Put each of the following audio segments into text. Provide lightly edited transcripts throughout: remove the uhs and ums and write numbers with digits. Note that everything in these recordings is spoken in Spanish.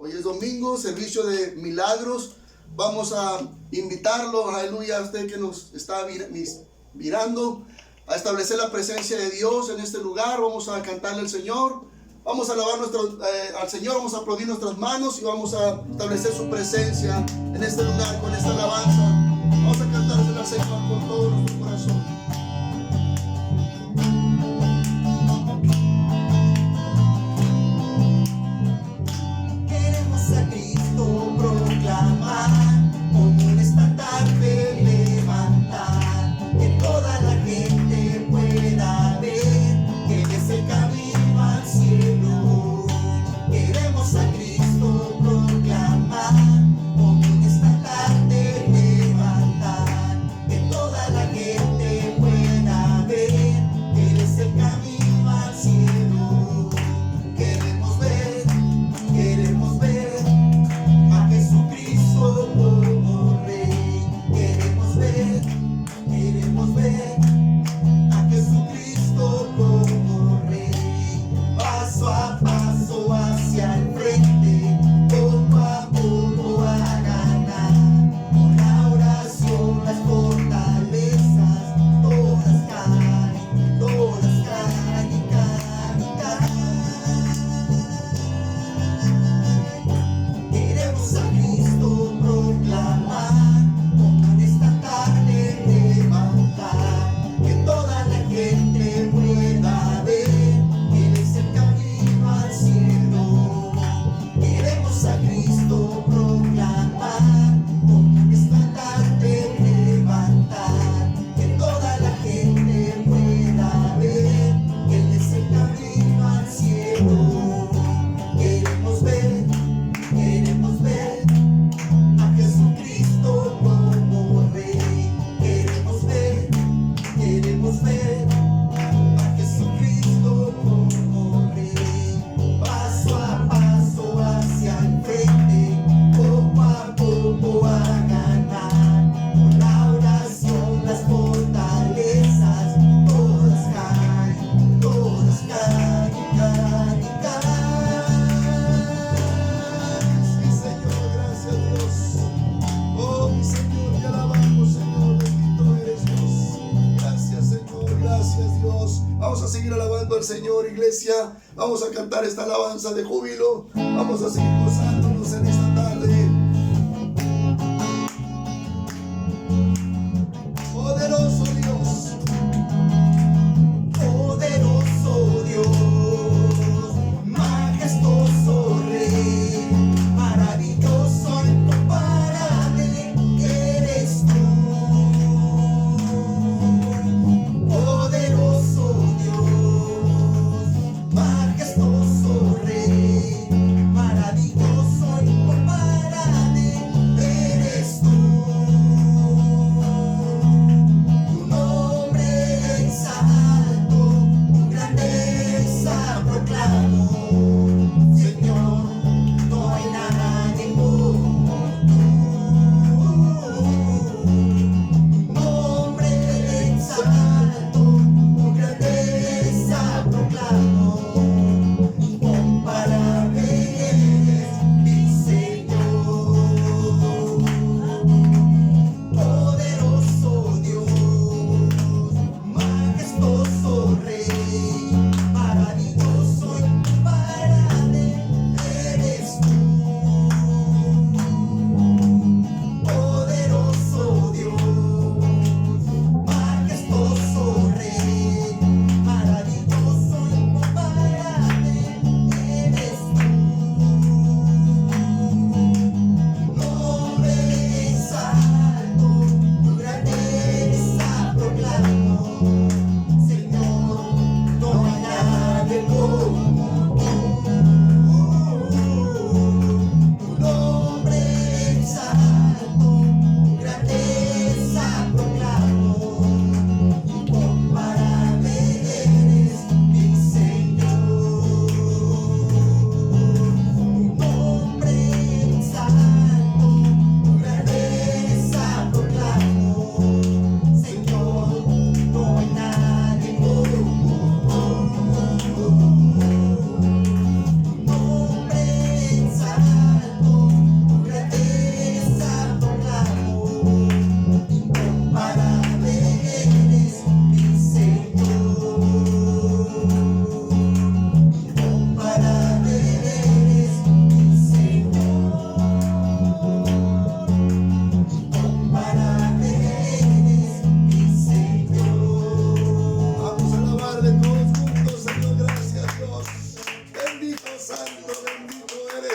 Hoy es domingo, servicio de milagros. Vamos a invitarlo, aleluya, a usted que nos está mirando, a establecer la presencia de Dios en este lugar. Vamos a cantarle al Señor, vamos a alabar al Señor, vamos a aplaudir nuestras manos y vamos a establecer su presencia en este lugar con esta alabanza. Vamos a cantársela al Señor con todo nuestro corazón. Vamos a cantar esta alabanza de júbilo. Vamos a seguir gozándonos en esta tarde. Poderoso Dios, poderoso Dios, majestuoso Rey, maravilloso, incomparable eres tú. Poderoso Dios, majestuoso Rey, maravilloso, incomparable.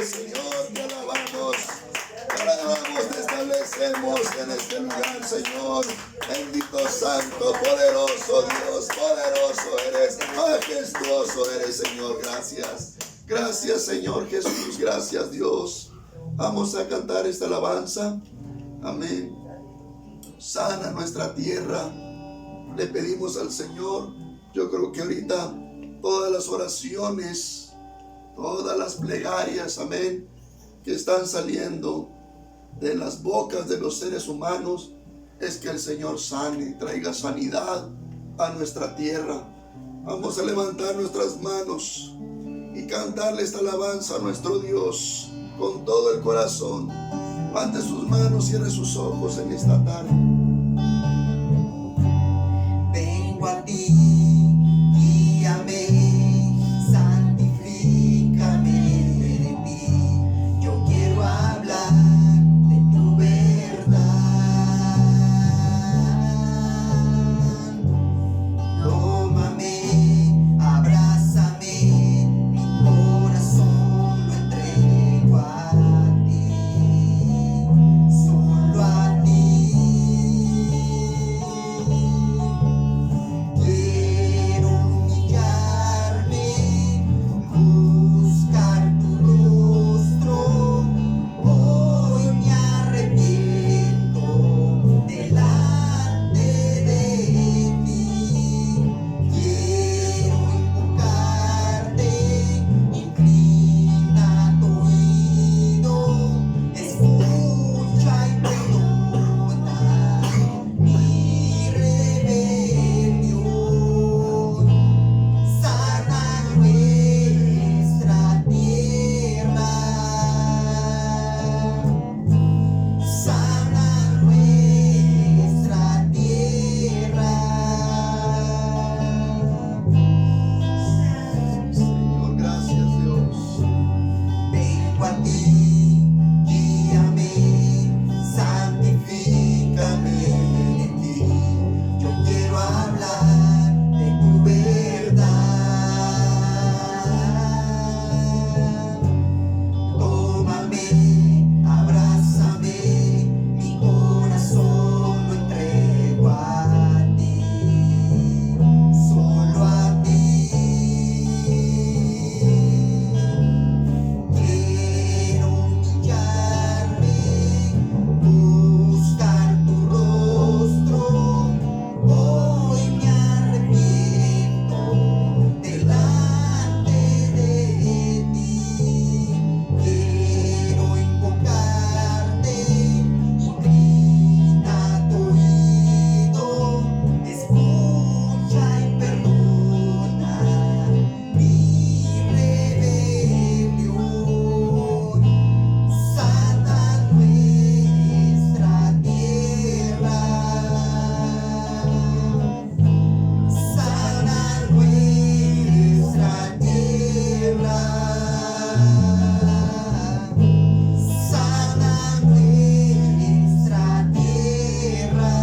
Señor, te alabamos. Te alabamos, te establecemos en este lugar, Señor. Bendito, santo, poderoso Dios, poderoso eres, majestuoso eres, Señor. Gracias. Gracias, Señor Jesús. Gracias, Dios. Vamos a cantar esta alabanza. Amén. Sana nuestra tierra. Le pedimos al Señor. Yo creo que ahorita todas las oraciones, todas las plegarias, amén, que están saliendo de las bocas de los seres humanos, es que el Señor sane, traiga sanidad a nuestra tierra. Vamos a levantar nuestras manos y cantarle esta alabanza a nuestro Dios con todo el corazón. Levante sus manos, cierre sus ojos en esta tarde. Vengo a ti, guíame, santifícame de ti. Yo quiero hablar de tu verdad. Tómame, abrázame, mi corazón lo entrego a ti, solo a ti. Quiero humillarme, buscar tu rostro. Hoy me arrepiento delante de ti. Quiero invocarte, inclina tu oído, escucha y perdona mi rebelión. Sana nuestra tierra, sana nuestra tierra. Señor, gracias, Dios. Vengo a ti, guíame, santifícame de ti. Yo quiero hablar de tu verdad. Tómame, abrázame, mi corazón lo entrego a ti, solo a ti. Quiero humillarme, buscar tu rostro. Hoy me arrepiento delante de ti. Quiero invocarte, inclina tu oído, escucha y perdona mi rebelión. Sana nuestra tierra, sana nuestra tierra, sana nuestra tierra.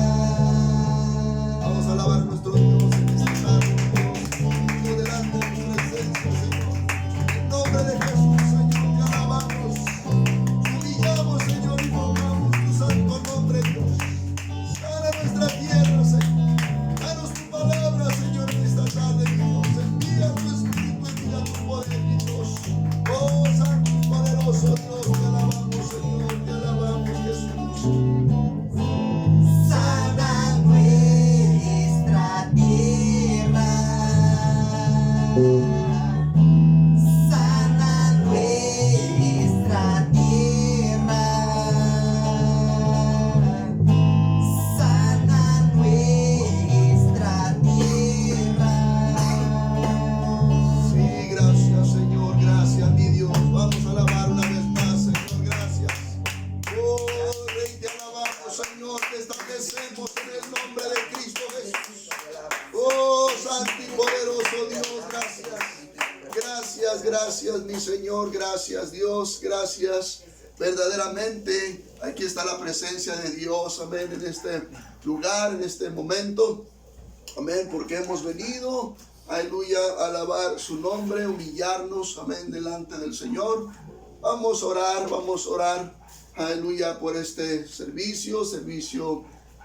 Vamos a alabar a nuestro Dios en esta tarde, Dios, delante de tu presencia, Señor. En nombre de Jesús, Señor, te alabamos. Humillamos, Señor, y invocamos tu santo nombre, Dios. Sana nuestra tierra, Señor. Danos tu palabra, Señor, en esta tarde, Dios. Envía tu espíritu, envía tu poder, mi Dios. Oh, santo y poderoso Dios, te alabamos, Señor, te alabamos, Jesús. Sana nuestra tierra, sana nuestra tierra, sana nuestra tierra. Sí, gracias, Señor, gracias, mi Dios. Vamos a alabar una vez más, Señor, gracias. Oh, Rey, te alabamos, Señor, te establecemos en el nombre de Cristo Jesús. Oh, santo y poderoso Dios, gracias. Gracias, gracias, mi Señor, gracias, Dios, gracias. Verdaderamente, aquí está la presencia de Dios, amén, en este lugar, en este momento. Amén, porque hemos venido, aleluya, a alabar su nombre, humillarnos, amén, delante del Señor. Vamos a orar, aleluya, por este servicio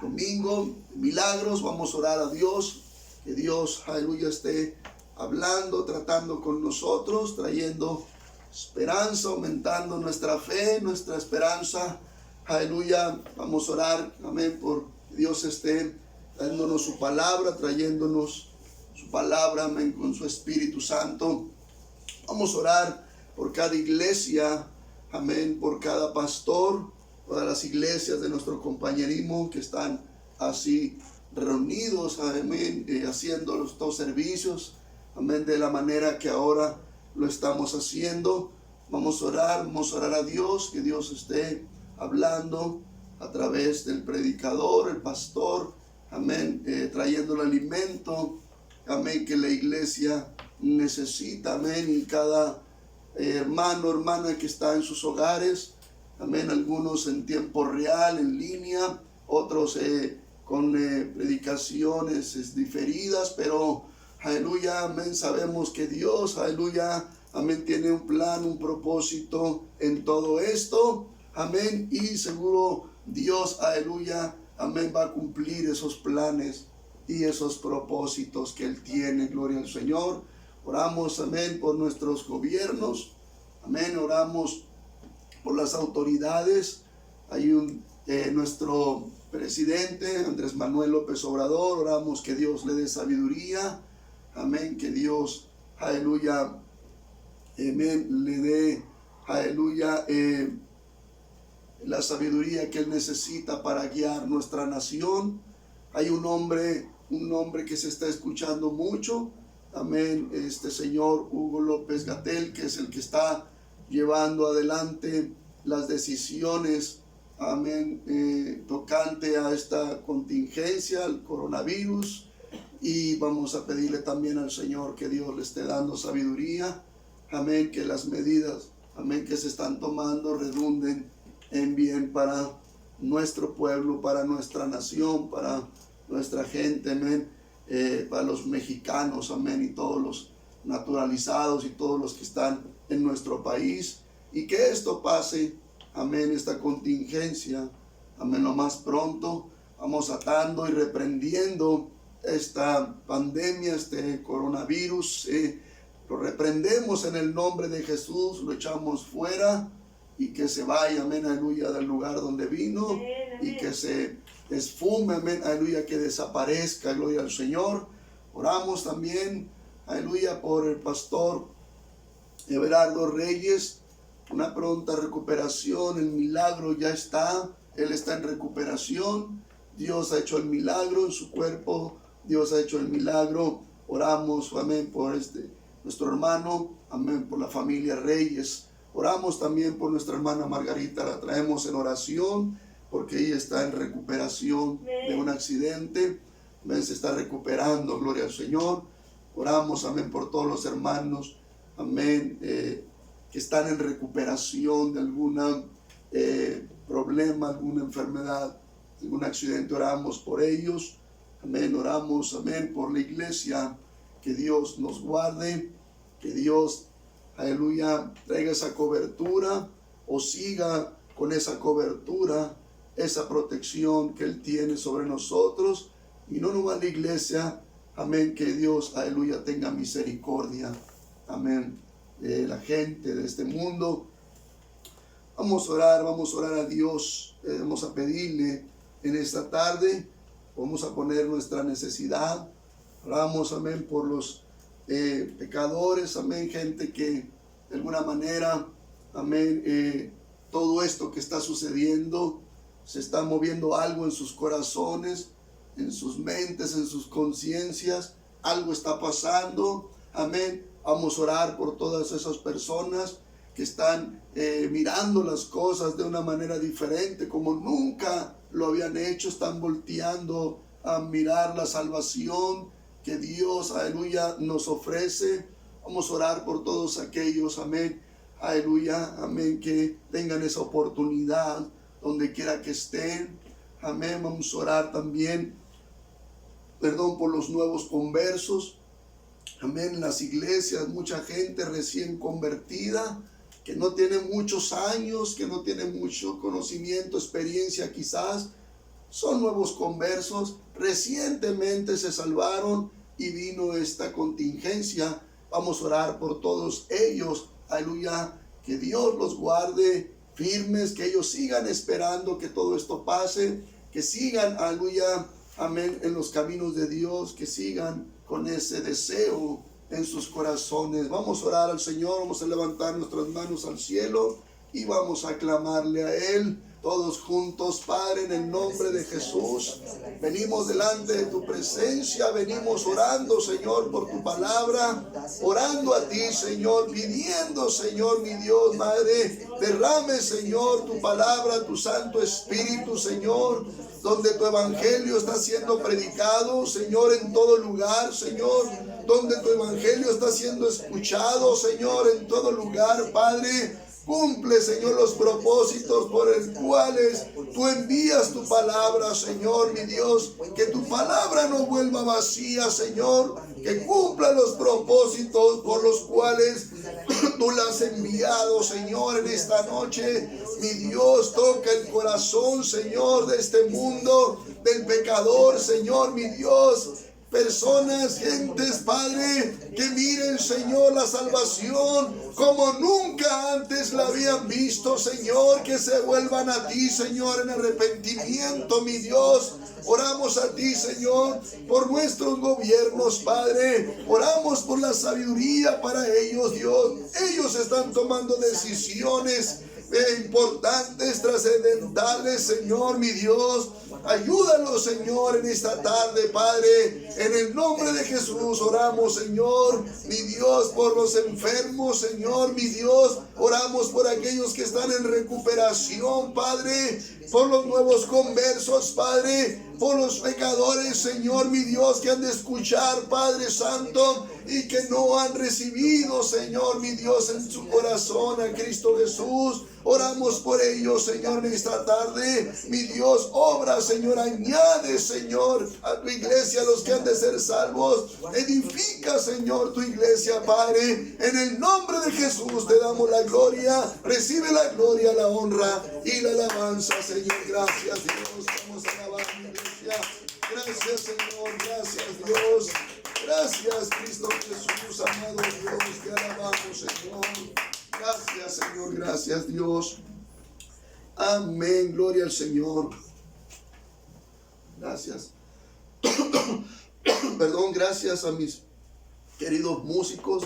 domingo, milagros. Vamos a orar a Dios, que Dios, aleluya, esté hablando, tratando con nosotros, trayendo esperanza, aumentando nuestra fe, nuestra esperanza. Aleluya, vamos a orar, amén, por que Dios esté dándonos su palabra, trayéndonos su palabra, amén, con su Espíritu Santo. Vamos a orar por cada iglesia, amén, por cada pastor, todas las iglesias de nuestro compañerismo que están así reunidos, amén, haciendo los dos servicios, amén, de la manera que ahora lo estamos haciendo. Vamos a orar a Dios, que Dios esté hablando a través del predicador, el pastor, amén, trayendo el alimento, amén, que la iglesia necesita, amén, y cada hermano, hermana que está en sus hogares, amén, algunos en tiempo real, en línea, otros con predicaciones diferidas, pero aleluya, amén, sabemos que Dios, aleluya, amén, tiene un plan, un propósito en todo esto, amén, y seguro Dios, aleluya, amén, va a cumplir esos planes y esos propósitos que Él tiene. Gloria al Señor. Oramos, amén, por nuestros gobiernos, amén, oramos por las autoridades. Hay nuestro presidente Andrés Manuel López Obrador, oramos que Dios le dé sabiduría, amén, que Dios, aleluya, amén, le dé, aleluya, la sabiduría que Él necesita para guiar nuestra nación. Hay un hombre que se está escuchando mucho, amén, este señor Hugo López-Gatell, que es el que está llevando adelante las decisiones, amén, tocante a esta contingencia, al coronavirus, y vamos a pedirle también al Señor que Dios le esté dando sabiduría, amén, que las medidas, amén, que se están tomando redunden en bien para nuestro pueblo, para nuestra nación, para nuestra gente, amén, para los mexicanos, amén, y todos los naturalizados y todos los que están en nuestro país, y que esto pase, amén, esta contingencia, amén, lo más pronto. Vamos atando y reprendiendo esta pandemia, este coronavirus, lo reprendemos en el nombre de Jesús, lo echamos fuera y que se vaya, amén, aleluya, del lugar donde vino, amén, y que se esfume, amén, aleluya, que desaparezca, gloria al Señor. Oramos también, aleluya, por el pastor Everardo Reyes, una pronta recuperación. El milagro ya está, él está en recuperación. Dios ha hecho el milagro en su cuerpo, Dios ha hecho el milagro. Oramos, amén, por nuestro hermano, amén, por la familia Reyes. Oramos también por nuestra hermana Margarita, la traemos en oración porque ella está en recuperación de un accidente, amén, se está recuperando, gloria al Señor. Oramos, amén, por todos los hermanos, amén, que están en recuperación de algún problema, alguna enfermedad, algún accidente. Oramos por ellos, amén, oramos, amén, por la iglesia, que Dios nos guarde, que Dios, aleluya, traiga esa cobertura o siga con esa cobertura, esa protección que Él tiene sobre nosotros, y no nomás la iglesia, amén, que Dios, aleluya, tenga misericordia, amén, de la gente de este mundo. Vamos a orar a Dios, vamos a pedirle en esta tarde, vamos a poner nuestra necesidad. Oramos, amén, por los pecadores, amén, gente que de alguna manera, amén, todo esto que está sucediendo, se está moviendo algo en sus corazones, en sus mentes, en sus conciencias, algo está pasando, amén. Vamos a orar por todas esas personas que están mirando las cosas de una manera diferente, como nunca lo habían hecho, están volteando a mirar la salvación que Dios, aleluya, nos ofrece. Vamos a orar por todos aquellos, amén, aleluya, amén, que tengan esa oportunidad donde quiera que estén, amén. Vamos a orar también, por los nuevos conversos, amén, en las iglesias, mucha gente recién convertida, que no tienen muchos años, que no tienen mucho conocimiento, experiencia quizás, son nuevos conversos, recientemente se salvaron y vino esta contingencia. Vamos a orar por todos ellos, aleluya, que Dios los guarde firmes, que ellos sigan esperando que todo esto pase, que sigan, aleluya, amén, en los caminos de Dios, que sigan con ese deseo en sus corazones. Vamos a orar al Señor, vamos a levantar nuestras manos al cielo y vamos a clamarle a Él. Todos juntos, Padre, en el nombre de Jesús, venimos delante de tu presencia, venimos orando, Señor, por tu palabra, orando a ti, Señor, pidiendo, Señor, mi Dios, Madre, derrame, Señor, tu palabra, tu Santo Espíritu, Señor, donde tu evangelio está siendo predicado, Señor, en todo lugar, Señor, donde tu evangelio está siendo escuchado, Señor, en todo lugar, Padre. Cumple, Señor, los propósitos por los cuales tú envías tu palabra, Señor, mi Dios. Que tu palabra no vuelva vacía, Señor. Que cumpla los propósitos por los cuales tú la has enviado, Señor, en esta noche. Mi Dios, toca el corazón, Señor, de este mundo, del pecador, Señor, mi Dios. Personas, gentes, Padre, que miren, Señor, la salvación como nunca antes la habían visto, Señor, que se vuelvan a ti, Señor, en arrepentimiento, mi Dios. Oramos a ti, Señor, por nuestros gobiernos, Padre. Oramos por la sabiduría para ellos, Dios. Ellos están tomando decisiones importantes, trascendentales, Señor, mi Dios. Ayúdalos, Señor, en esta tarde, Padre. En el nombre de Jesús oramos, Señor, mi Dios, por los enfermos, Señor, mi Dios. Oramos por aquellos que están en recuperación, Padre. Por los nuevos conversos, Padre. Por los pecadores, Señor, mi Dios, que han de escuchar, Padre Santo, y que no han recibido, Señor, mi Dios, en su corazón a Cristo Jesús. Oramos por ellos, Señor, en esta tarde. Mi Dios, obra, Señor, añade, Señor, a tu iglesia los que han de ser salvos. Edifica, Señor, tu iglesia, Padre. En el nombre de Jesús te damos la gloria. Recibe la gloria, la honra y la alabanza, Señor. Gracias, Dios. Vamos a alabar, mi iglesia. Gracias, Señor. Gracias, Dios. Gracias, Cristo Jesús, amado Dios. Te alabamos, Señor. Gracias, Señor. Gracias, Dios. Amén. Gloria al Señor. Gracias. Perdón, gracias a mis queridos músicos.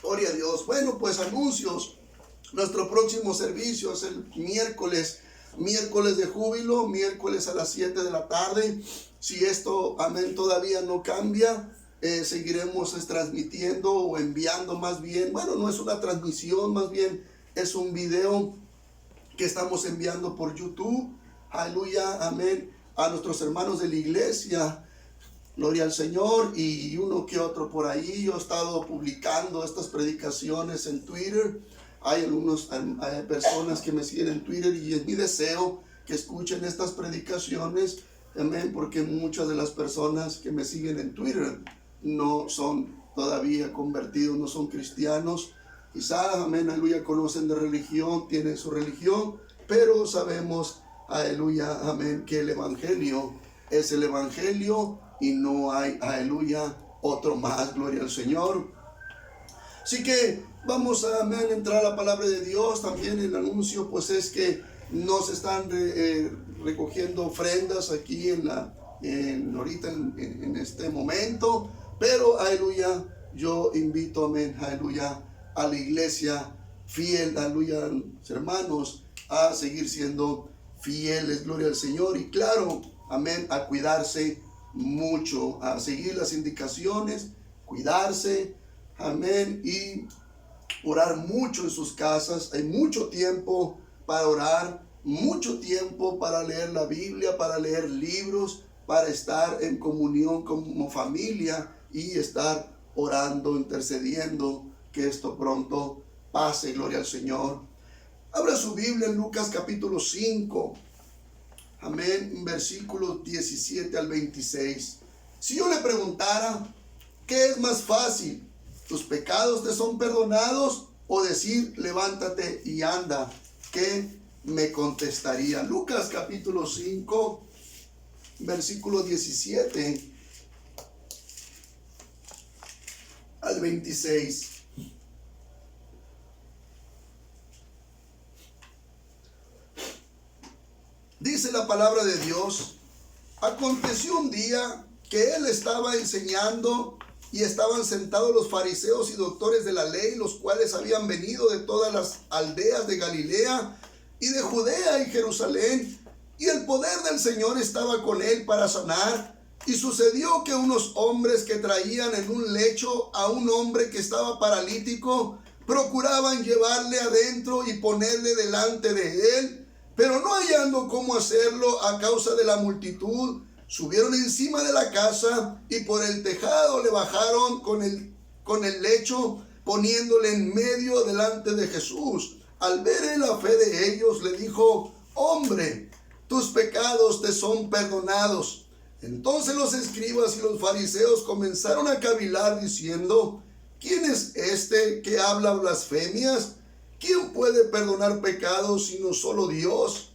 Gloria a Dios. Bueno, pues anuncios. Nuestro próximo servicio es el miércoles de júbilo, miércoles a las 7 de la tarde. Si esto, amén, todavía no cambia, seguiremos transmitiendo o enviando más bien. Bueno, no es una transmisión, más bien es un video que estamos enviando por YouTube. Aleluya, amén, a nuestros hermanos de la iglesia. Gloria al Señor. Y uno que otro por ahí. Yo he estado publicando estas predicaciones en Twitter. Hay personas que me siguen en Twitter y es mi deseo que escuchen estas predicaciones, amén, porque muchas de las personas que me siguen en Twitter no son todavía convertidos, no son cristianos. Quizás, amén, aleluya, conocen de religión, tienen su religión, pero sabemos, aleluya, amén, que el evangelio es el evangelio y no hay, aleluya, otro más. Gloria al Señor. Así que vamos a, amén, entrar a la palabra de Dios. También el anuncio pues es que nos están recogiendo ofrendas aquí ahorita en este momento. Pero, aleluya, yo invito, amén, aleluya, a la iglesia fiel, aleluya, hermanos, a seguir siendo fieles, gloria al Señor. Y claro, amén, a cuidarse mucho, a seguir las indicaciones, cuidarse, amén, y orar mucho en sus casas. Hay mucho tiempo para orar, mucho tiempo para leer la Biblia, para leer libros, para estar en comunión como familia y estar orando, intercediendo, que esto pronto pase. Gloria al Señor. Abra su Biblia en Lucas capítulo 5, amén, versículos 17 al 26. Si yo le preguntara, ¿qué es más fácil? tus pecados te son perdonados, o decir, levántate y anda, ¿qué me contestaría? Lucas capítulo 5, versículo 17 al 26. Dice la palabra de Dios: aconteció un día que él estaba enseñando y estaban sentados los fariseos y doctores de la ley, los cuales habían venido de todas las aldeas de Galilea y de Judea y Jerusalén, y el poder del Señor estaba con él para sanar. Y sucedió que unos hombres que traían en un lecho a un hombre que estaba paralítico, procuraban llevarle adentro y ponerle delante de él, pero no hallando cómo hacerlo a causa de la multitud, subieron encima de la casa y por el tejado le bajaron con el lecho, poniéndole en medio delante de Jesús. Al ver la fe de ellos, le dijo: hombre, tus pecados te son perdonados. Entonces los escribas y los fariseos comenzaron a cavilar diciendo: ¿quién es este que habla blasfemias? ¿Quién puede perdonar pecados sino solo Dios?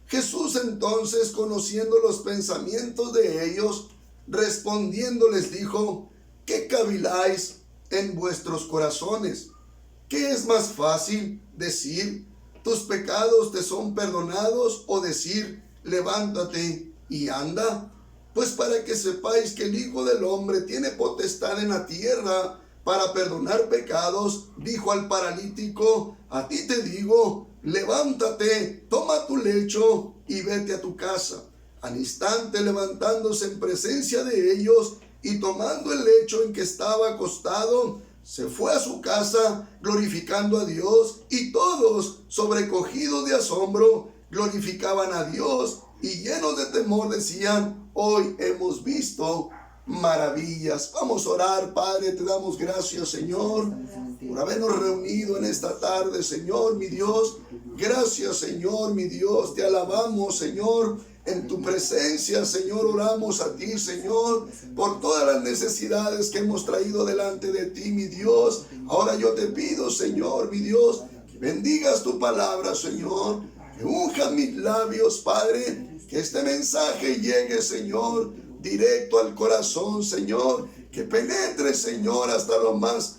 Jesús entonces, conociendo los pensamientos de ellos, respondiendo les dijo: ¿qué caviláis en vuestros corazones? ¿Qué es más fácil, decir, tus pecados te son perdonados, o decir, levántate y anda? Pues para que sepáis que el Hijo del Hombre tiene potestad en la tierra para perdonar pecados, dijo al paralítico: a ti te digo, levántate, toma tu lecho y vete a tu casa. Al instante, levantándose en presencia de ellos y tomando el lecho en que estaba acostado, se fue a su casa glorificando a Dios, y todos, sobrecogidos de asombro, glorificaban a Dios, y llenos de temor decían: hoy hemos visto maravillas. Vamos a orar. Padre, te damos gracias, Señor, por habernos reunido en esta tarde, Señor, mi Dios. Gracias, Señor, mi Dios. Te alabamos, Señor. En tu presencia, Señor, oramos a ti, Señor, por todas las necesidades que hemos traído delante de ti, mi Dios. Ahora yo te pido, Señor, mi Dios, que bendigas tu palabra, Señor, que unja mis labios, Padre, que este mensaje llegue, Señor, directo al corazón, Señor, que penetre, Señor, hasta lo más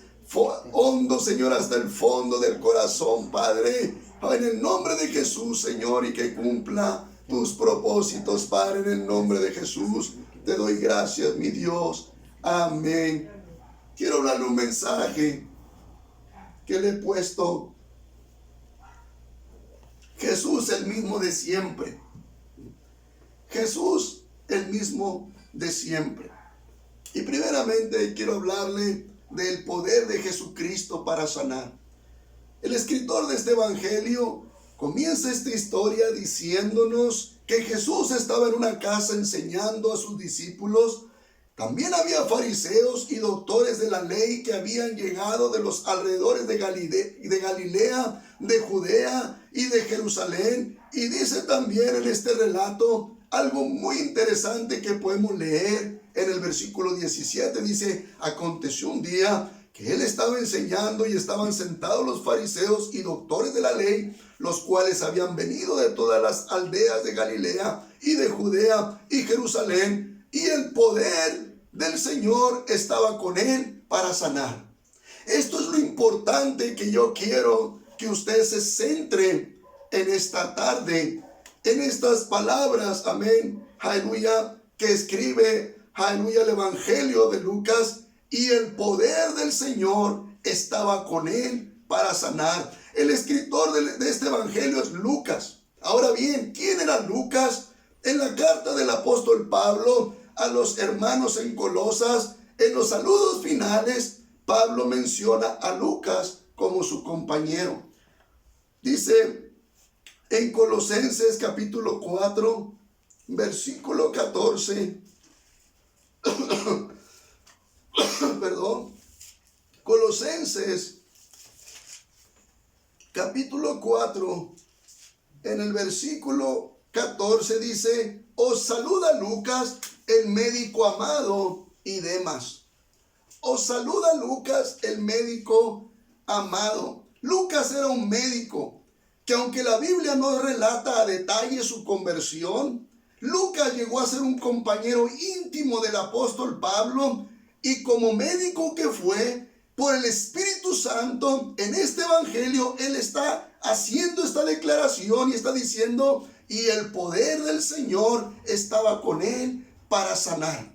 hondo, Señor, hasta el fondo del corazón, Padre, en el nombre de Jesús, Señor, y que cumpla tus propósitos, Padre, en el nombre de Jesús. Te doy gracias, mi Dios. Amén. Quiero hablarle un mensaje que le he puesto: Jesús, el mismo de siempre. Jesús, el mismo de siempre. Y primeramente quiero hablarle del poder de Jesucristo para sanar. El escritor de este evangelio comienza esta historia diciéndonos que Jesús estaba en una casa enseñando a sus discípulos. También había fariseos y doctores de la ley que habían llegado de los alrededores de Galilea, de Judea y de Jerusalén. Y dice también en este relato algo muy interesante que podemos leer en el versículo 17. Dice: aconteció un día que él estaba enseñando y estaban sentados los fariseos y doctores de la ley, los cuales habían venido de todas las aldeas de Galilea y de Judea y Jerusalén, y el poder del Señor estaba con él para sanar. Esto es lo importante que yo quiero que usted se centre en esta tarde, en estas palabras, amén, aleluya, que escribe, aleluya, el evangelio de Lucas. Y el poder del Señor estaba con él para sanar. El escritor de este evangelio es Lucas. Ahora bien, ¿quién era Lucas? En la carta del apóstol Pablo a los hermanos en Colosas, en los saludos finales, Pablo menciona a Lucas como su compañero. Dice en Colosenses capítulo 4, versículo 14, Colosenses capítulo 4, en el versículo 14 dice: os saluda Lucas, el médico amado, y Demas. Os saluda Lucas, el médico amado. Lucas era un médico que, aunque la Biblia no relata a detalle su conversión, Lucas llegó a ser un compañero íntimo del apóstol Pablo, y como médico que fue, por el Espíritu Santo, en este evangelio, él está haciendo esta declaración y está diciendo, y el poder del Señor estaba con él para sanar.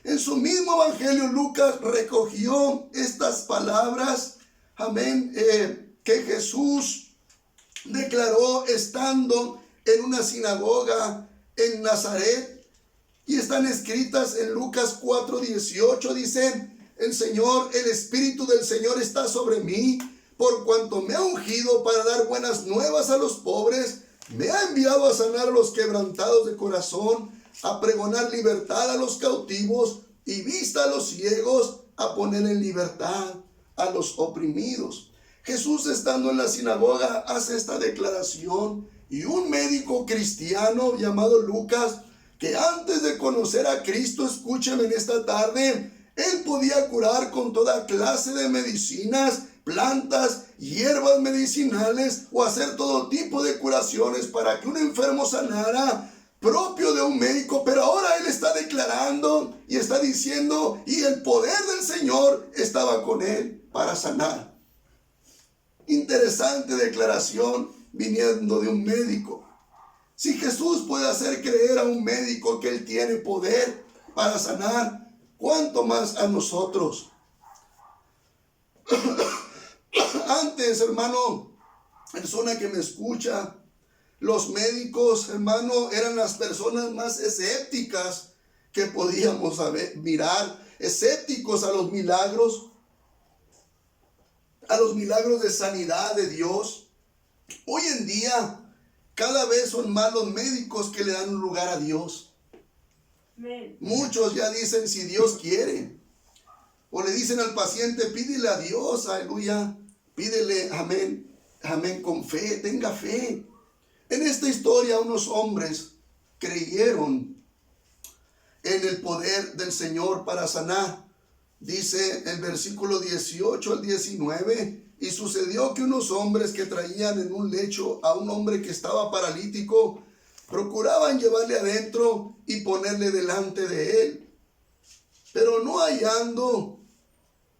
En su mismo evangelio, Lucas recogió estas palabras, amén, que Jesús declaró estando en una sinagoga en Nazaret, y están escritas en Lucas 4:18. Dice: el Señor, el Espíritu del Señor está sobre mí, por cuanto me ha ungido para dar buenas nuevas a los pobres, me ha enviado a sanar a los quebrantados de corazón, a pregonar libertad a los cautivos y vista a los ciegos, a poner en libertad a los oprimidos. Jesús, estando en la sinagoga, hace esta declaración, y un médico cristiano llamado Lucas, que antes de conocer a Cristo, escúchame en esta tarde, él podía curar con toda clase de medicinas, plantas, hierbas medicinales, o hacer todo tipo de curaciones para que un enfermo sanara, propio de un médico. Pero ahora él está declarando y está diciendo, y el poder del Señor estaba con él para sanar. Interesante declaración viniendo de un médico. Si Jesús puede hacer creer a un médico que él tiene poder para sanar, ¿cuánto más a nosotros? Antes, hermano, persona que me escucha, los médicos, hermano, eran las personas más escépticas que podíamos mirar, escépticos a los milagros de sanidad de Dios. Hoy en día, cada vez son más los médicos que le dan un lugar a Dios. Muchos ya dicen si Dios quiere. O le dicen al paciente, pídele a Dios, aleluya. Pídele, amén, amén, con fe, tenga fe. En esta historia unos hombres creyeron en el poder del Señor para sanar. Dice el versículo 18 al 19, y sucedió que unos hombres que traían en un lecho a un hombre que estaba paralítico, procuraban llevarle adentro y ponerle delante de él. Pero no hallando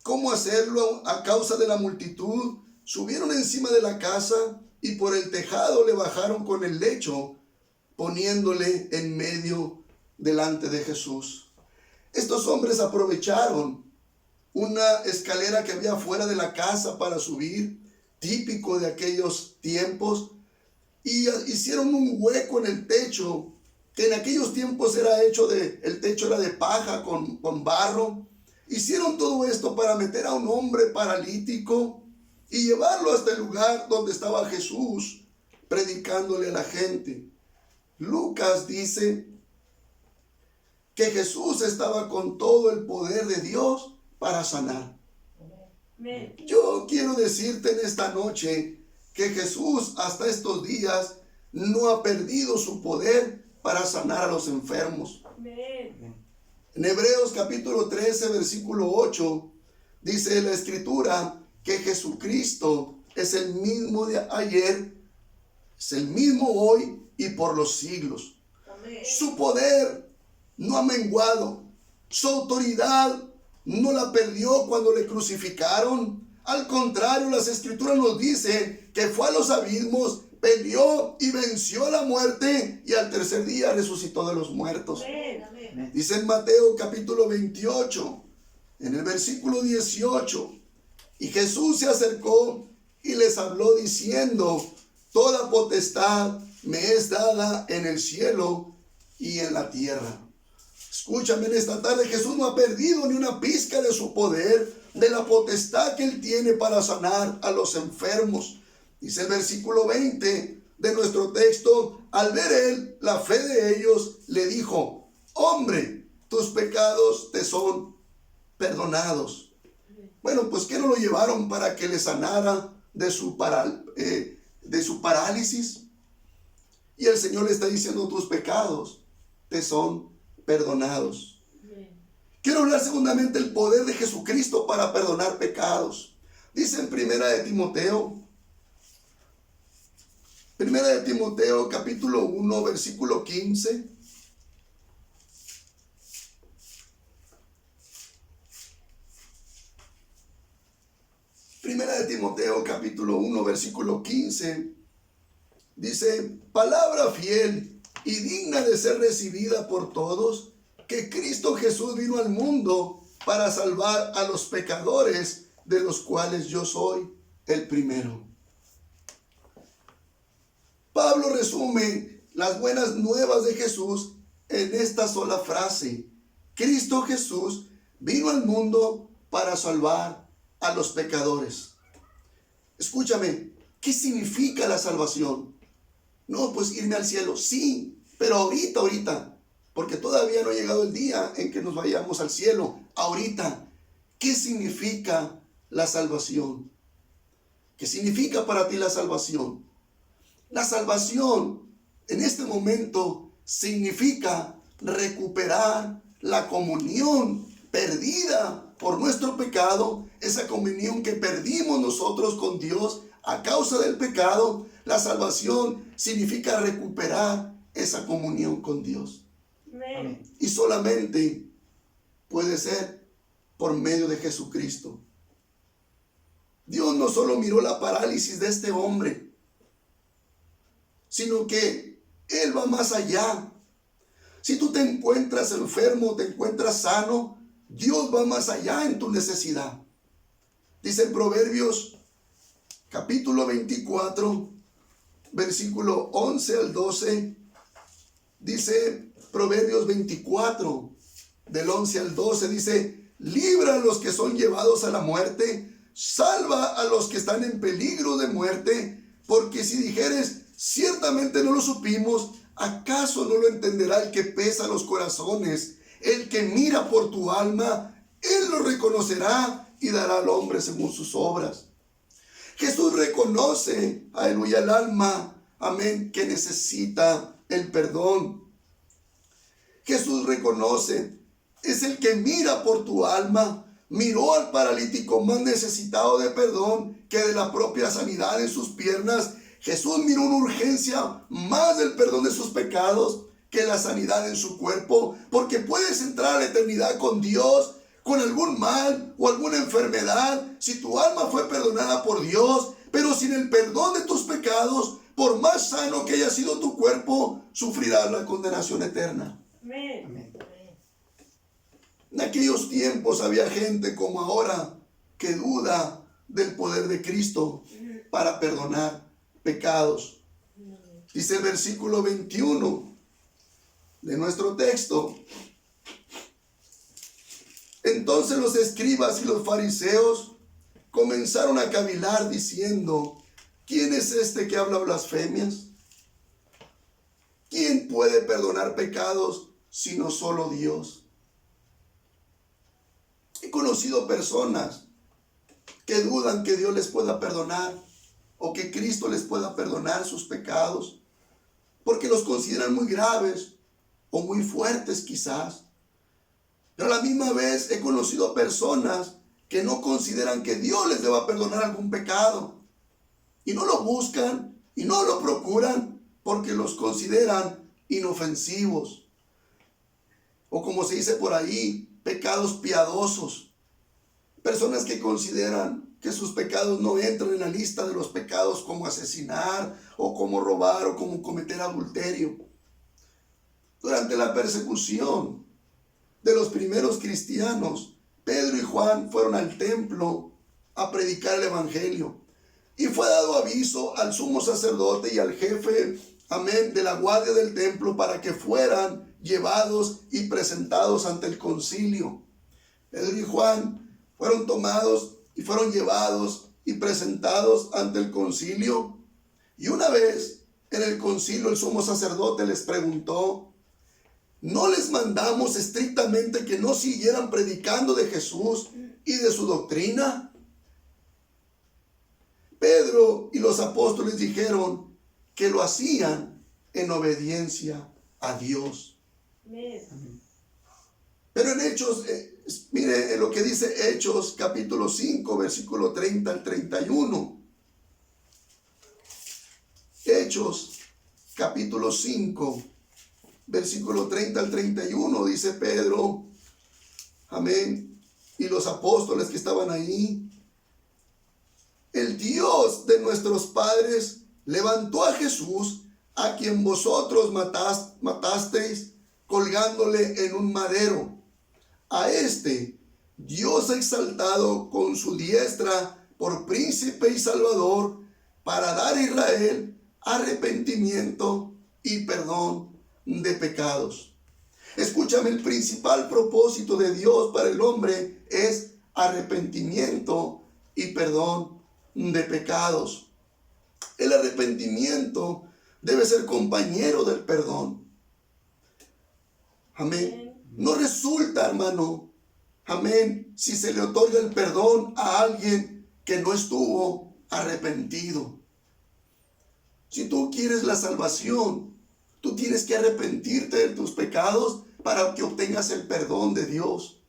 cómo hacerlo a causa de la multitud, subieron encima de la casa y por el tejado le bajaron con el lecho, poniéndole en medio delante de Jesús. Estos hombres aprovecharon una escalera que había fuera de la casa para subir, típico de aquellos tiempos, y hicieron un hueco en el techo, que en aquellos tiempos el techo era de paja con barro. Hicieron todo esto para meter a un hombre paralítico y llevarlo hasta el lugar donde estaba Jesús predicándole a la gente. Lucas dice que Jesús estaba con todo el poder de Dios para sanar. Yo quiero decirte en esta noche que Jesús hasta estos días no ha perdido su poder para sanar a los enfermos. En Hebreos capítulo 13, versículo 8, dice la Escritura que Jesucristo es el mismo de ayer, es el mismo hoy y por los siglos. Su poder no ha menguado, su autoridad no la perdió cuando le crucificaron. Al contrario, las Escrituras nos dicen que fue a los abismos, peleó y venció la muerte, y al tercer día resucitó de los muertos. Amén. Dice en Mateo capítulo 28, en el versículo 18, y Jesús se acercó y les habló diciendo: toda potestad me es dada en el cielo y en la tierra. Escúchame en esta tarde, Jesús no ha perdido ni una pizca de su poder, de la potestad que él tiene para sanar a los enfermos. Dice el versículo 20 de nuestro texto: al ver él la fe de ellos, le dijo: hombre, tus pecados te son perdonados. Bueno, pues ¿qué no lo llevaron para que le sanara de su parálisis? Y el Señor le está diciendo: tus pecados te son perdonados. Quiero hablar segundamente del poder de Jesucristo para perdonar pecados. Dice en Primera de Timoteo capítulo 1, versículo 15. Primera de Timoteo capítulo 1, versículo 15. Dice, palabra fiel y digna de ser recibida por todos, que Cristo Jesús vino al mundo para salvar a los pecadores, de los cuales yo soy el primero. Pablo resume las buenas nuevas de Jesús en esta sola frase. Cristo Jesús vino al mundo para salvar a los pecadores. Escúchame, ¿qué significa la salvación? No, pues irme al cielo, sí, pero ahorita, porque todavía no ha llegado el día en que nos vayamos al cielo. Ahorita, ¿qué significa la salvación? ¿Qué significa para ti la salvación? La salvación en este momento significa recuperar la comunión perdida por nuestro pecado, esa comunión que perdimos nosotros con Dios a causa del pecado. La salvación significa recuperar esa comunión con Dios. Amén. Y solamente puede ser por medio de Jesucristo. Dios no solo miró la parálisis de este hombre, sino que Él va más allá. Si tú te encuentras enfermo, te encuentras sano, Dios va más allá en tu necesidad. Dice en Proverbios capítulo 24, versículo 11 al 12, dice Proverbios 24, del 11 al 12, dice, libra a los que son llevados a la muerte, salva a los que están en peligro de muerte, porque si dijeres, ciertamente no lo supimos, ¿acaso no lo entenderá el que pesa los corazones? El que mira por tu alma, Él lo reconocerá y dará al hombre según sus obras. Jesús reconoce, aleluya, el alma, amén, que necesita el perdón. Jesús reconoce, es el que mira por tu alma. Miró al paralítico más necesitado de perdón que de la propia sanidad en sus piernas. Jesús miró una urgencia más del perdón de sus pecados que la sanidad en su cuerpo, porque puedes entrar a la eternidad con Dios con algún mal o alguna enfermedad, si tu alma fue perdonada por Dios, pero sin el perdón de tus pecados, por más sano que haya sido tu cuerpo, sufrirás la condenación eterna. Amén. En aquellos tiempos había gente como ahora que duda del poder de Cristo para perdonar pecados. Dice el versículo 21 de nuestro texto. Entonces los escribas y los fariseos comenzaron a cavilar diciendo, ¿quién es este que habla blasfemias? ¿Quién puede perdonar pecados sino solo Dios? He conocido personas que dudan que Dios les pueda perdonar o que Cristo les pueda perdonar sus pecados porque los consideran muy graves o muy fuertes quizás. Pero a la misma vez he conocido personas que no consideran que Dios les deba perdonar algún pecado y no lo buscan y no lo procuran porque los consideran inofensivos o, como se dice por ahí, pecados piadosos. Personas que consideran que sus pecados no entran en la lista de los pecados como asesinar o como robar o como cometer adulterio. Durante la persecución de los primeros cristianos, Pedro y Juan fueron al templo a predicar el evangelio y fue dado aviso al sumo sacerdote y al jefe, amén, de la guardia del templo para que fueran llevados y presentados ante el concilio. Pedro y Juan fueron tomados y fueron llevados y presentados ante el concilio. Y una vez en el concilio el sumo sacerdote les preguntó, ¿no les mandamos estrictamente que no siguieran predicando de Jesús y de su doctrina? Pedro y los apóstoles dijeron que lo hacían en obediencia a Dios. Amén. Pero en Hechos, mire lo que dice Hechos capítulo 5, versículo 30 al 31. Hechos capítulo 5, versículo 30 al 31, dice Pedro, amén, y los apóstoles que estaban ahí: el Dios de nuestros padres levantó a Jesús, a quien vosotros matasteis colgándole en un madero. A este Dios ha exaltado con su diestra por príncipe y salvador, para dar a Israel arrepentimiento y perdón de pecados. Escúchame, el principal propósito de Dios para el hombre es arrepentimiento y perdón de pecados. El arrepentimiento debe ser compañero del perdón. Amén. No resulta, hermano, amén, si se le otorga el perdón a alguien que no estuvo arrepentido. Si tú quieres la salvación, tú tienes que arrepentirte de tus pecados para que obtengas el perdón de Dios.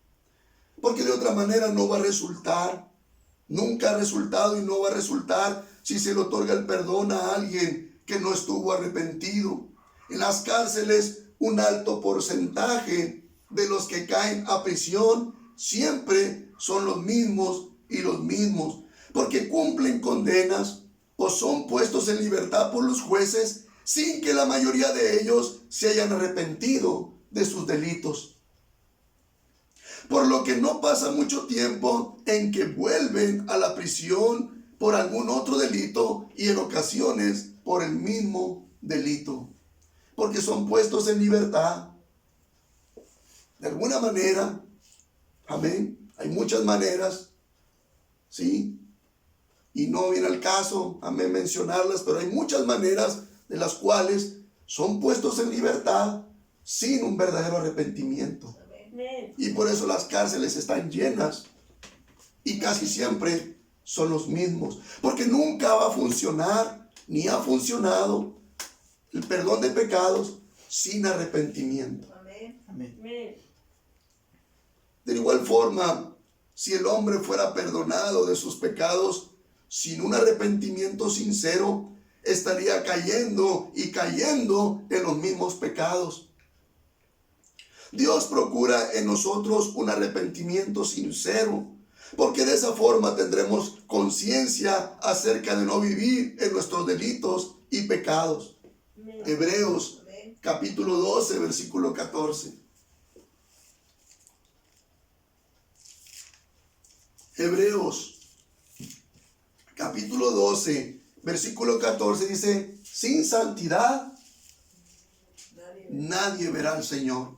Porque de otra manera no va a resultar. Nunca ha resultado y no va a resultar si se le otorga el perdón a alguien que no estuvo arrepentido. En las cárceles, un alto porcentaje de los que caen a prisión siempre son los mismos y los mismos, porque cumplen condenas o son puestos en libertad por los jueces sin que la mayoría de ellos se hayan arrepentido de sus delitos. Por lo que no pasa mucho tiempo en que vuelven a la prisión por algún otro delito, y en ocasiones por el mismo delito, porque son puestos en libertad. De alguna manera, amén, hay muchas maneras, ¿sí? Y no viene al caso, amén, mencionarlas, pero hay muchas maneras de las cuales son puestos en libertad sin un verdadero arrepentimiento. Y por eso las cárceles están llenas y casi siempre son los mismos, porque nunca va a funcionar, ni ha funcionado el perdón de pecados sin arrepentimiento. Amén. De igual forma, si el hombre fuera perdonado de sus pecados sin un arrepentimiento sincero, estaría cayendo y cayendo en los mismos pecados. Dios procura en nosotros un arrepentimiento sincero, porque de esa forma tendremos conciencia acerca de no vivir en nuestros delitos y pecados. Hebreos capítulo 12, versículo 14. Hebreos capítulo 12, versículo 14 dice: sin santidad nadie verá al Señor.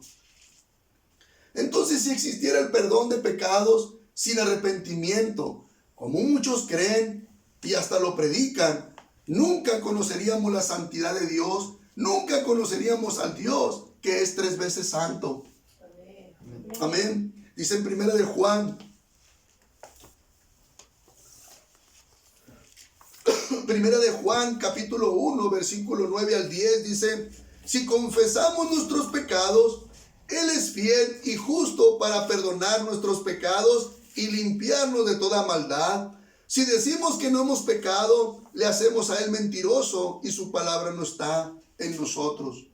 Entonces, si existiera el perdón de pecados sin arrepentimiento, como muchos creen y hasta lo predican, nunca conoceríamos la santidad de Dios, nunca conoceríamos al Dios que es 3 veces santo. Amén. Dice en primera de Juan, capítulo 1, versículo 9 al 10, dice: si confesamos nuestros pecados, Él es fiel y justo para perdonar nuestros pecados y limpiarnos de toda maldad. Si decimos que no hemos pecado, le hacemos a Él mentiroso y su palabra no está en nosotros.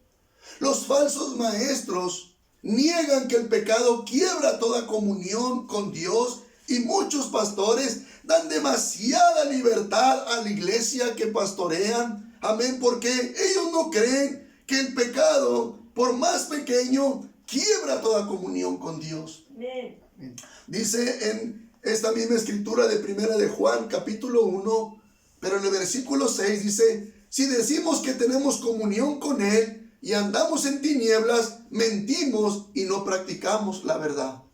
Los falsos maestros niegan que el pecado quiebra toda comunión con Dios, y muchos pastores dan demasiada libertad a la iglesia que pastorean. Amén, porque ellos no creen que el pecado, por más pequeño, quiebra toda comunión con Dios. Amén. Dice en esta misma escritura de primera de Juan, capítulo 1, pero en el versículo 6 dice: si decimos que tenemos comunión con Él y andamos en tinieblas, mentimos y no practicamos la verdad.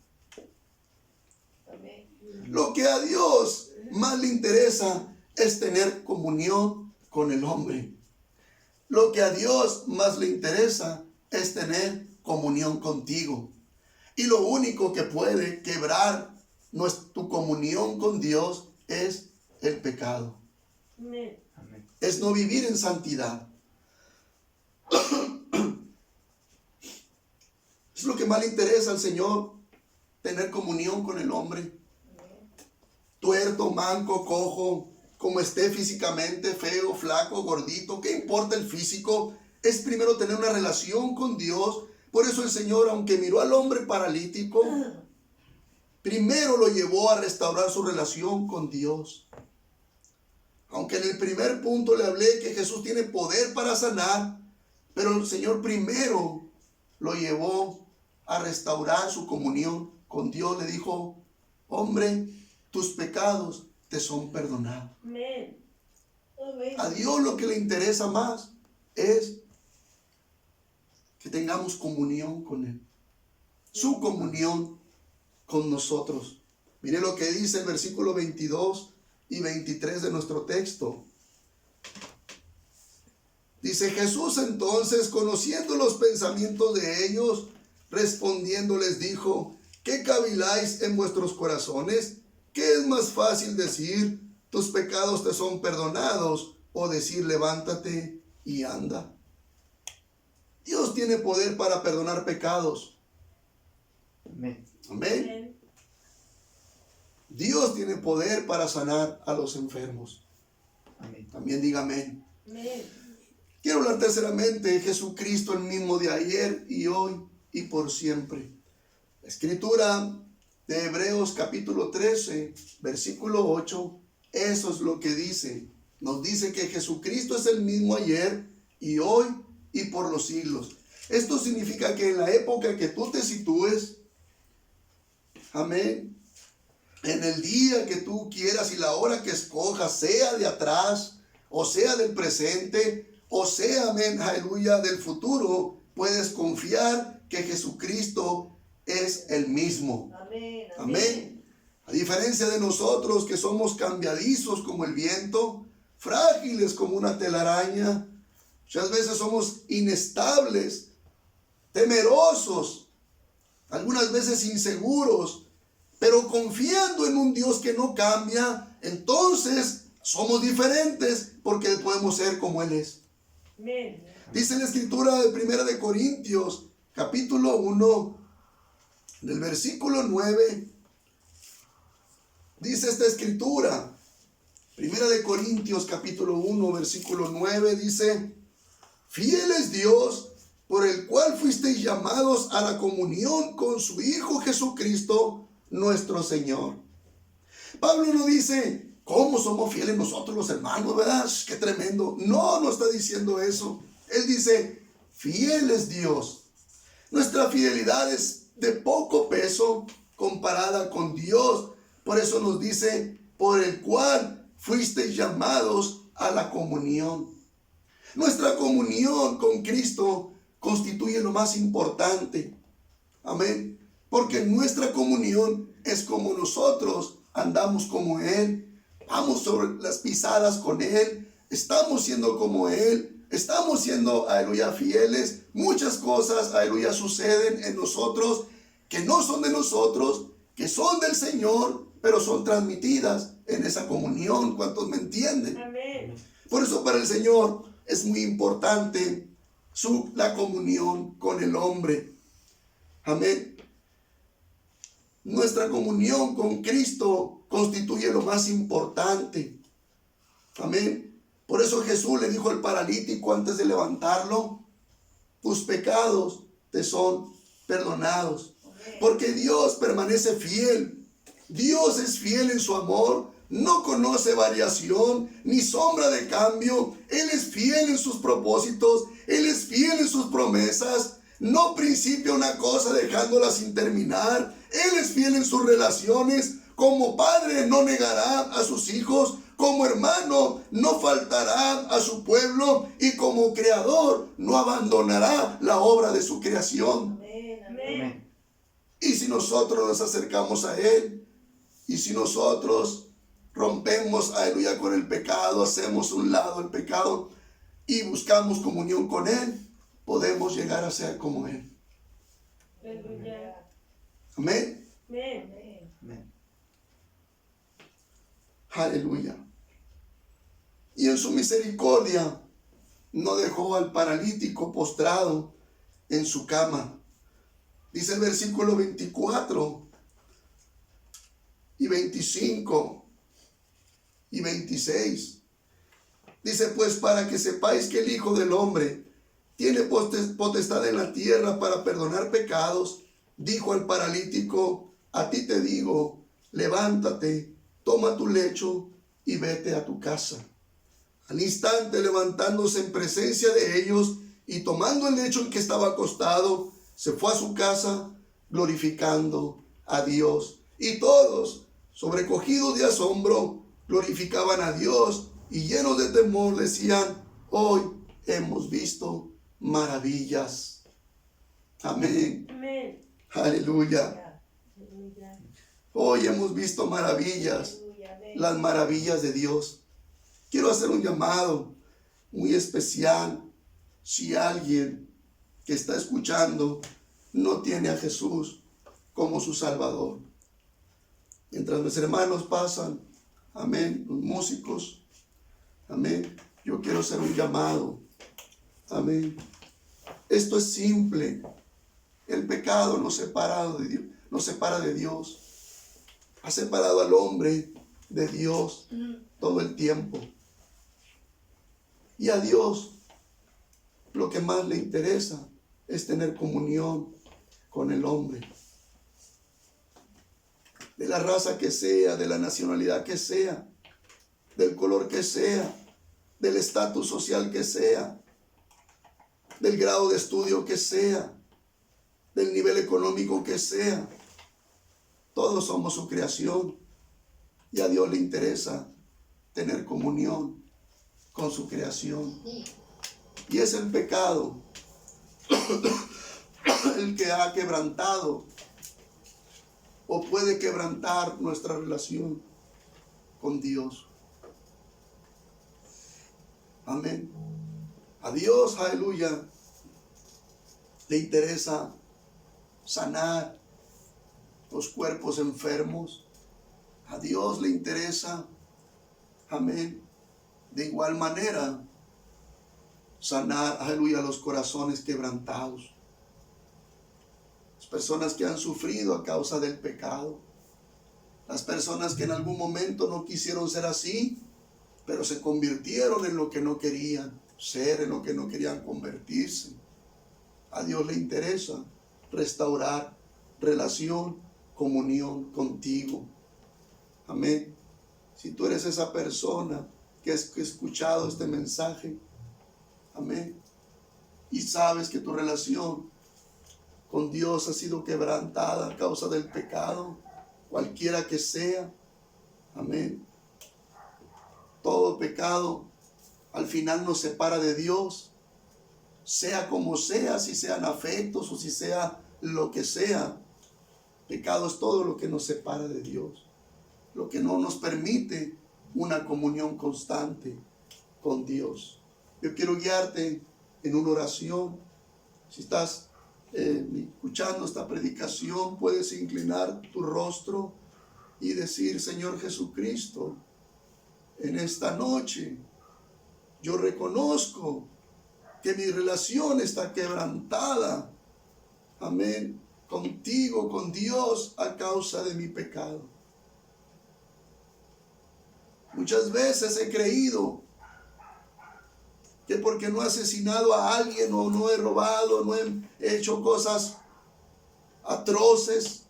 Amén. Lo que a Dios más le interesa es tener comunión con el hombre. Lo que a Dios más le interesa es tener comunión contigo. Y lo único que puede quebrar tu comunión con Dios es el pecado. Amén. Es no vivir en santidad. Es lo que más le interesa al Señor, tener comunión con el hombre. Tuerto, manco, cojo, como esté físicamente, feo, flaco, gordito, ¿qué importa el físico? Es primero tener una relación con Dios. Por eso el Señor, aunque miró al hombre paralítico, primero lo llevó a restaurar su relación con Dios. Aunque en el primer punto le hablé que Jesús tiene poder para sanar, pero el Señor primero lo llevó a restaurar su comunión con Dios. Le dijo, hombre, tus pecados te son perdonados. Amén. Amén. A Dios lo que le interesa más es que tengamos comunión con Él. Su comunión con nosotros. Mire lo que dice el versículo 22 y 23 de nuestro texto. Dice, Jesús entonces, conociendo los pensamientos de ellos, respondiendo les dijo, ¿qué caviláis en vuestros corazones? ¿Qué es más fácil decir, tus pecados te son perdonados, o decir, levántate y anda? Dios tiene poder para perdonar pecados. Amén. Amén. Amén. Dios tiene poder para sanar a los enfermos. Amén. También diga amén. Amén. Quiero hablar terceramente, Jesucristo el mismo de ayer y hoy y por siempre. La escritura de Hebreos capítulo 13, versículo 8, eso es lo que dice. Nos dice que Jesucristo es el mismo ayer y hoy y por los siglos. Esto significa que en la época que tú te sitúes, amén, en el día que tú quieras y la hora que escojas, sea de atrás o sea del presente o sea, amén, aleluya, del futuro, puedes confiar que Jesucristo es el mismo. Amén. Amén. A diferencia de nosotros que somos cambiadizos como el viento, frágiles como una telaraña, muchas veces somos inestables, temerosos, algunas veces inseguros, pero confiando en un Dios que no cambia, entonces somos diferentes porque podemos ser como Él es. Amén. Dice la escritura de 1 de Corintios, capítulo 1, del versículo 9, dice esta escritura, 1 de Corintios, capítulo 1, versículo 9, dice, fiel es Dios, por el cual fuisteis llamados a la comunión con su Hijo Jesucristo, nuestro Señor. Pablo no dice, ¿cómo somos fieles nosotros los hermanos, verdad? ¡Qué tremendo! No, no está diciendo eso. Él dice, fiel es Dios. Nuestra fidelidad es de poco peso comparada con Dios. Por eso nos dice, por el cual fuisteis llamados a la comunión. Nuestra comunión con Cristo constituye lo más importante. Amén. Porque nuestra comunión es como nosotros andamos como Él. Vamos sobre las pisadas con Él, estamos siendo como Él, estamos siendo, aleluya, fieles. Muchas cosas, aleluya, suceden en nosotros que no son de nosotros, que son del Señor, pero son transmitidas en esa comunión. ¿Cuántos me entienden? Amén. Por eso para el Señor es muy importante la comunión con el hombre. Amén. Nuestra comunión con Cristo constituye lo más importante. Amén. Por eso Jesús le dijo al paralítico antes de levantarlo, tus pecados te son perdonados. Porque Dios permanece fiel. Dios es fiel en su amor. No conoce variación ni sombra de cambio. Él es fiel en sus propósitos. Él es fiel en sus promesas. No principia una cosa dejándola sin terminar. Él es fiel en sus relaciones. Como padre no negará a sus hijos. Como hermano no faltará a su pueblo. Y como creador no abandonará la obra de su creación. Amén. Amén. Y si nosotros nos acercamos a Él, y si nosotros rompemos, aleluya, con el pecado, hacemos un lado el pecado y buscamos comunión con Él, podemos llegar a ser como Él. Aleluya. Amén. Amén. Amén. Aleluya. Y en su misericordia no dejó al paralítico postrado en su cama. Dice el versículo 24 y 25 y 26. Dice, pues para que sepáis que el Hijo del Hombre tiene potestad en la tierra para perdonar pecados, dijo al paralítico, a ti te digo, levántate, toma tu lecho y vete a tu casa. Al instante, levantándose en presencia de ellos y tomando el lecho en que estaba acostado, se fue a su casa glorificando a Dios. Y todos, sobrecogidos de asombro, glorificaban a Dios y llenos de temor decían, hoy hemos visto maravillas. Amén. Amén. Aleluya. Aleluya. Hoy hemos visto maravillas, Aleluya. Amén. las maravillas de Dios. Quiero hacer un llamado muy especial. Si alguien que está escuchando no tiene a Jesús como su Salvador. Mientras mis hermanos pasan, amén, los músicos, amén, yo quiero hacer un llamado, amén. Esto es simple. El pecado nos separa de Dios, nos separa de Dios. Ha separado al hombre de Dios todo el tiempo. Y a Dios lo que más le interesa es tener comunión con el hombre. De la raza que sea, de la nacionalidad que sea, del color que sea, del estatus social que sea, del grado de estudio que sea, del nivel económico que sea. Todos somos su creación y a Dios le interesa tener comunión con su creación. Y es el pecado el que ha quebrantado o puede quebrantar nuestra relación con Dios. Amén. A Dios, aleluya, le interesa sanar los cuerpos enfermos. A Dios le interesa, amén, de igual manera sanar, aleluya, los corazones quebrantados. Las personas que han sufrido a causa del pecado. Las personas que en algún momento no quisieron ser así, pero se convirtieron en lo que no querían ser, en lo que no querían convertirse. A Dios le interesa restaurar relación, comunión contigo. Amén. Si tú eres esa persona que ha escuchado este mensaje, amén, y sabes que tu relación con Dios ha sido quebrantada a causa del pecado, cualquiera que sea, amén. Todo pecado al final nos separa de Dios, sea como sea, si sean afectos o si sea lo que sea. Pecado es todo lo que nos separa de Dios, lo que no nos permite una comunión constante con Dios. Yo quiero guiarte en una oración. Si estás escuchando esta predicación, puedes inclinar tu rostro y decir, Señor Jesucristo, en esta noche yo reconozco que mi relación está quebrantada, amén, contigo, con Dios, a causa de mi pecado. Muchas veces he creído que porque no he asesinado a alguien o no he robado, no he hecho cosas atroces,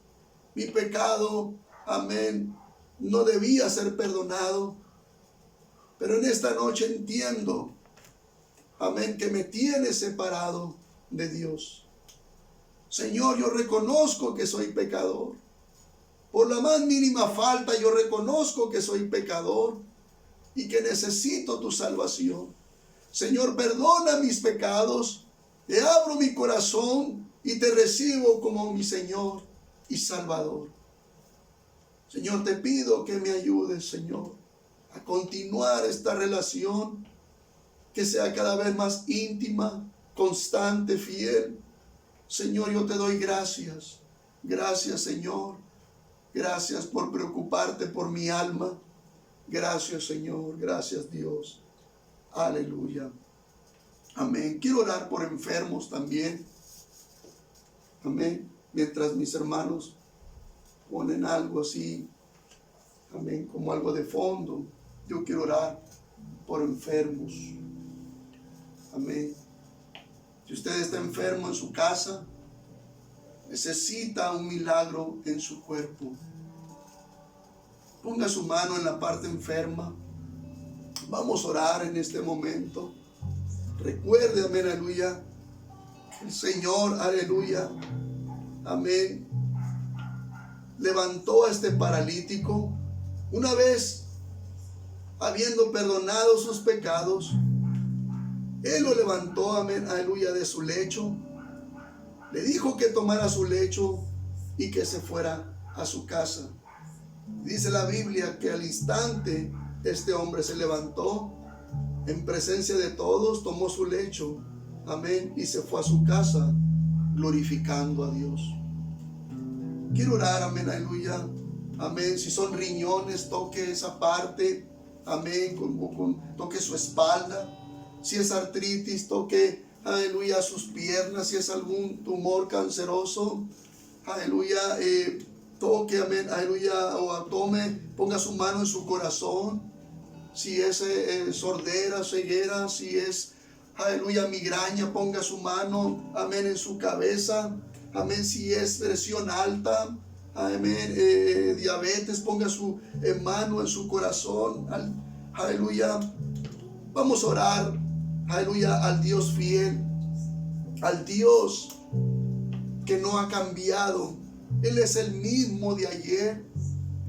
mi pecado, amén, no debía ser perdonado. Pero en esta noche entiendo, amén, que me tiene separado de Dios. Señor, yo reconozco que soy pecador. Por la más mínima falta yo reconozco que soy pecador y que necesito tu salvación. Señor, perdona mis pecados, te abro mi corazón y te recibo como mi Señor y Salvador. Señor, te pido que me ayudes, Señor, a continuar esta relación, que sea cada vez más íntima, constante, fiel. Señor, yo te doy gracias. Gracias, Señor. Gracias por preocuparte por mi alma. Gracias, Señor. Gracias, Dios. Aleluya. Amén. Quiero orar por enfermos también. Amén. mientras mis hermanos ponen algo así, amén, como algo de fondo, yo quiero orar por enfermos. Amén. Si usted está enfermo en su casa, necesita un milagro en su cuerpo, ponga su mano en la parte enferma. Vamos a orar en este momento. Recuerde, amén, aleluya, el Señor, aleluya, amén, levantó a este paralítico una vez habiendo perdonado sus pecados. Él lo levantó, amén, aleluya, de su lecho. Le dijo que tomara su lecho y que se fuera a su casa. Dice la Biblia que al instante este hombre se levantó en presencia de todos, tomó su lecho, amén, y se fue a su casa glorificando a Dios. Quiero orar, amén, aleluya, amén. Si son riñones, toque esa parte, amén, toque su espalda. Si es artritis, toque, aleluya, sus piernas. Si es algún tumor canceroso, aleluya, toque, amén, aleluya, o tome, ponga su mano en su corazón. Si es sordera, ceguera, si es, aleluya, migraña, ponga su mano, amén, en su cabeza. Amén, si es presión alta, amén, diabetes, ponga su mano en su corazón. Aleluya. Vamos a orar, aleluya, al Dios fiel, al Dios que no ha cambiado. Él es el mismo de ayer,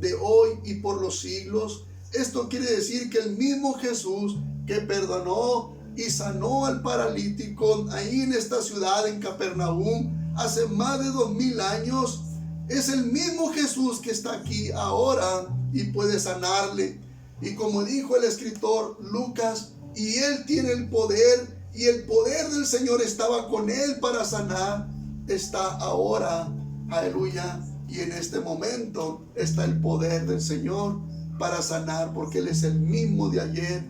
de hoy y por los siglos. Esto quiere decir que el mismo Jesús que perdonó y sanó al paralítico ahí en esta ciudad, en Capernaum, hace más de 2000 años, es el mismo Jesús que está aquí ahora y puede sanarle. Y como dijo el escritor Lucas, y él tiene el poder, y el poder del Señor estaba con él para sanar, está ahora, aleluya, y en este momento está el poder del Señor para sanar, porque Él es el mismo de ayer,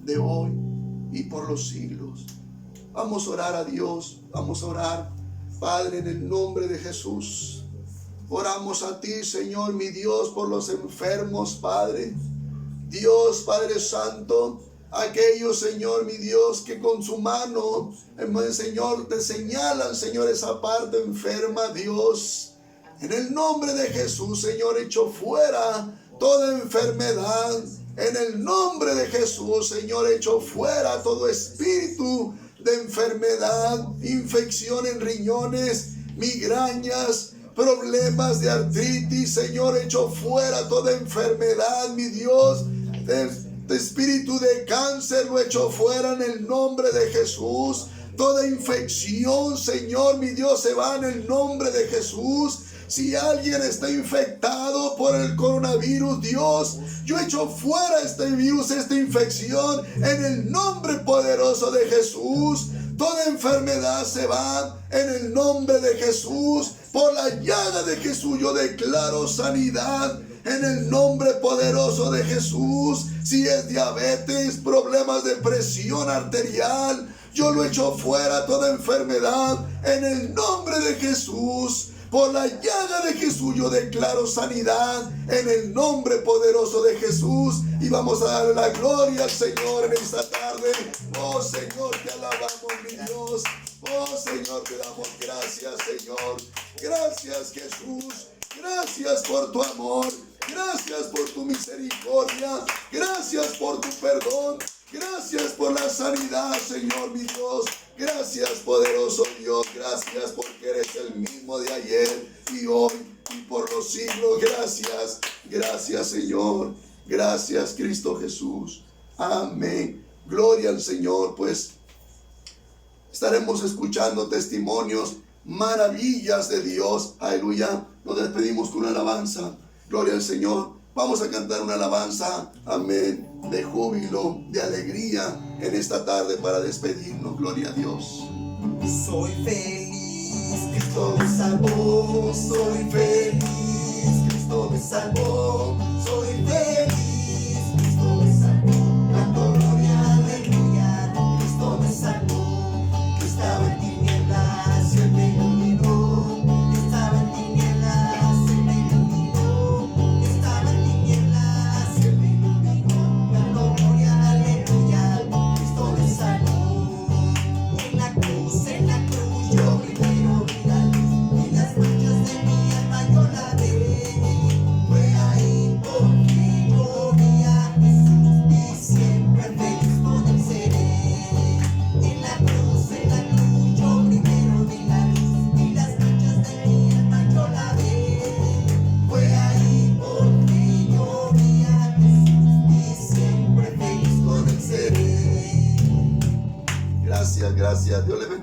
de hoy y por los siglos. Vamos a orar a Dios, vamos a orar. Padre, en el nombre de Jesús, oramos a ti, Señor, mi Dios, por los enfermos, Padre. Dios, Padre Santo, aquellos, Señor, mi Dios, que con su mano, Señor, te señalan, Señor, esa parte enferma, Dios. En el nombre de Jesús, Señor, echo fuera toda enfermedad. En el nombre de Jesús, Señor, echo fuera todo espíritu de enfermedad, infección en riñones, migrañas, problemas de artritis. Señor, echo fuera toda enfermedad, mi Dios, de espíritu de cáncer, lo echo fuera en el nombre de Jesús. Toda infección, Señor, mi Dios, se va en el nombre de Jesús. Si alguien está infectado por el coronavirus, Dios, yo echo fuera este virus, esta infección, en el nombre poderoso de Jesús. Toda enfermedad se va en el nombre de Jesús. Por la llaga de Jesús yo declaro sanidad en el nombre poderoso de Jesús. Si es diabetes, problemas de presión arterial, yo lo echo fuera toda enfermedad en el nombre de Jesús. Por la llaga de Jesús yo declaro sanidad en el nombre poderoso de Jesús. Y vamos a darle la gloria al Señor en esta tarde. Oh Señor, te alabamos, mi Dios. Oh Señor, te damos gracias, Señor. Gracias, Jesús. Gracias por tu amor. Gracias por tu misericordia. Gracias por tu perdón. Gracias por la sanidad, Señor, mi Dios. Gracias, poderoso Dios. Gracias porque eres el mismo de ayer y hoy y por los siglos. Gracias. Gracias, Señor. Gracias, Cristo Jesús. Amén. Gloria al Señor. Pues estaremos escuchando testimonios, maravillas de Dios. Aleluya. Nos despedimos con una alabanza. Gloria al Señor. Vamos a cantar una alabanza, amén, de júbilo, de alegría en esta tarde para despedirnos. Gloria a Dios. Soy feliz, Cristo me salvó. Soy feliz, Cristo me salvó. Soy feliz, Cristo me salvó. Canto gloria, aleluya, Cristo me salvó. Yo estaba en tinieblas y Él me iluminó. Yo estaba en Gracias, gracias. Dios le bendiga.